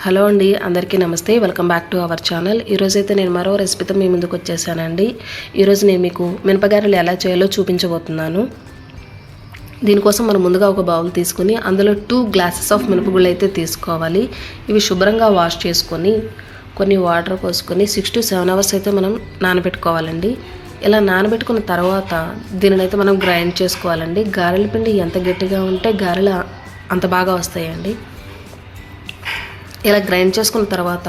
Hello అండి, అందరికీ నమస్తే. Welcome back to our channel. ఈరోజు అయితే నేను మరో రెసిపీతో మీ ముందుకు వచ్చేసానండి. ఈరోజు నేను మీకు మినపగారెలు ఎలా చేయాలో చూపించబోతున్నాను. దీనికోసం మనం ముందుగా ఒక బౌల్ తీసుకుని అందులో 2 గ్లాసెస్ ఆఫ్ మినపగుళ్ళు అయితే తీసుకోవాలి. ఇవి శుభ్రంగా వాష్ చేసుకొని కొన్ని వాటర్ పోసుకొని 6 to 7 అవర్స్ అయితే మనం నానబెట్టుకోవాలండి. ఇలా నానబెట్టుకున్న తర్వాత దీనినైతే మనం గ్రైండ్ చేసుకోవాలండి. గారెల పిండి ఎంత గట్టిగా ఉంటే గారెలు అంత బాగా వస్తాయండి. ఇలా గ్రైండ్ చేసుకున్న తర్వాత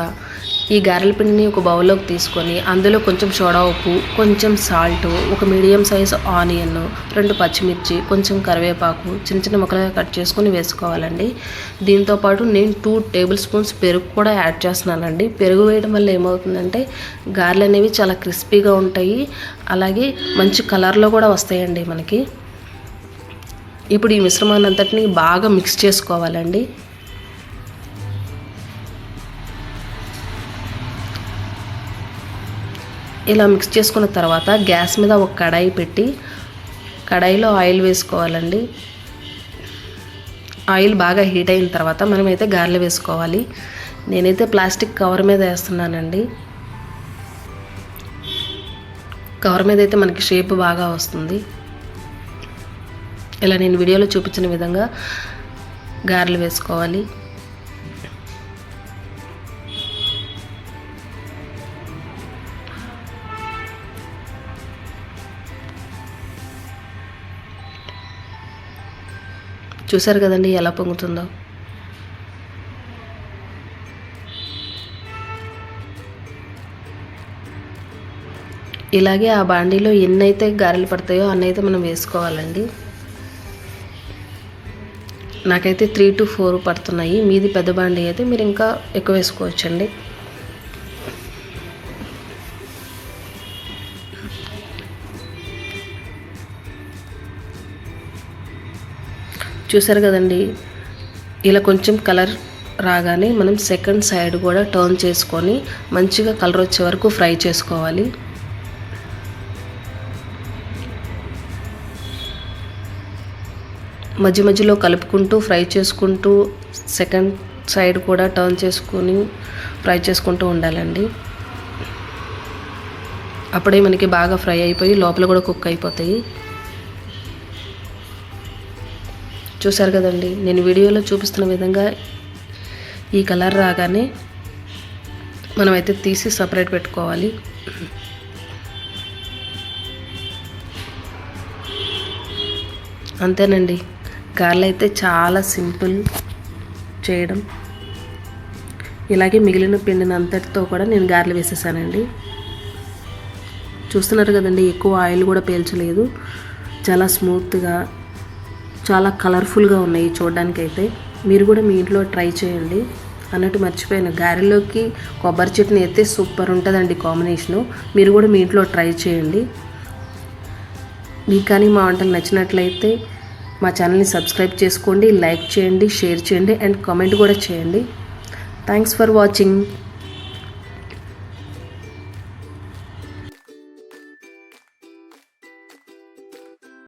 ఈ గారెల పిండిని ఒక బౌల్లోకి తీసుకొని అందులో కొంచెం సోడా ఉప్పు, కొంచెం సాల్ట్, ఒక మీడియం సైజ్ ఆనియన్, 2 పచ్చిమిర్చి, కొంచెం కరివేపాకు చిన్న చిన్న ముక్కలుగా కట్ చేసుకొని వేసుకోవాలండి. దీంతోపాటు నేను 2 టేబుల్ స్పూన్స్ పెరుగు కూడా యాడ్ చేస్తున్నానండి. పెరుగు వేయడం వల్ల ఏమవుతుందంటే గారెలు అనేవి చాలా క్రిస్పీగా ఉంటాయి, అలాగే మంచి కలర్లో కూడా వస్తాయండి మనకి. ఇప్పుడు ఈ మిశ్రమాన్ని అంతటిని బాగా మిక్స్ చేసుకోవాలండి. ఇలా మిక్స్ చేసుకున్న తర్వాత గ్యాస్ మీద ఒక కడాయి పెట్టి కడాయిలో ఆయిల్ వేసుకోవాలండి. ఆయిల్ బాగా హీట్ అయిన తర్వాత మనమైతే గారెలు వేసుకోవాలి. నేనైతే ప్లాస్టిక్ కవర్ మీద వేస్తున్నానండి. కవర్ మీద అయితే మనకి షేప్ బాగా వస్తుంది. ఇలా నేను వీడియోలో చూపించిన విధంగా గారెలు వేసుకోవాలి. చూసారు కదండి ఎలా పొంగుతుందో. ఇలాగే ఆ బాండీలో ఎన్నైతే గారెలు పడతాయో అన్నైతే మనం వేసుకోవాలండి. నాకైతే 3 to 4 పడుతున్నాయి. మీది పెద్ద బాండీ అయితే మీరు ఇంకా ఎక్కువ వేసుకోవచ్చండి. చూసారు కదండి, ఇలా కొంచెం కలర్ రాగానే మనం సెకండ్ సైడ్ కూడా టర్న్ చేసుకొని మంచిగా కలర్ వచ్చే వరకు ఫ్రై చేసుకోవాలి. మధ్య మధ్యలో కలుపుకుంటూ ఫ్రై చేసుకుంటూ సెకండ్ సైడ్ కూడా టర్న్ చేసుకొని ఫ్రై చేసుకుంటూ ఉండాలండి. అప్పుడే మనకి బాగా ఫ్రై అయిపోయి లోపల కూడా కుక్ అయిపోతాయి. చూసారు కదండి, నేను వీడియోలో చూపిస్తున్న విధంగా ఈ కలర్ రాగానే మనమైతే తీసి సపరేట్ పెట్టుకోవాలి. అంతేనండి, గారెలు అయితే చాలా సింపుల్ చేయడం. ఇలాగే మిగిలిన పిండిని అంతటితో కూడా నేను గారెలు వేసేసానండి. చూస్తున్నారు కదండి, ఎక్కువ ఆయిల్ కూడా పీల్చలేదు. చాలా స్మూత్గా, చాలా కలర్ఫుల్గా ఉన్నాయి చూడడానికి. అయితే మీరు కూడా మీ ఇంట్లో ట్రై చేయండి. అన్నట్టు మర్చిపోయాను, గారెలోకి కొబ్బరి చట్నీ అయితే సూపర్ ఉంటుందండి కాంబినేషను. మీరు కూడా మీ ఇంట్లో ట్రై చేయండి. మీకు కానీ మా వంటలు నచ్చినట్లయితే మా ఛానల్ని సబ్స్క్రైబ్ చేసుకోండి, లైక్ చేయండి, షేర్ చేయండి అండ్ కామెంట్ కూడా చేయండి. Thanks for watching.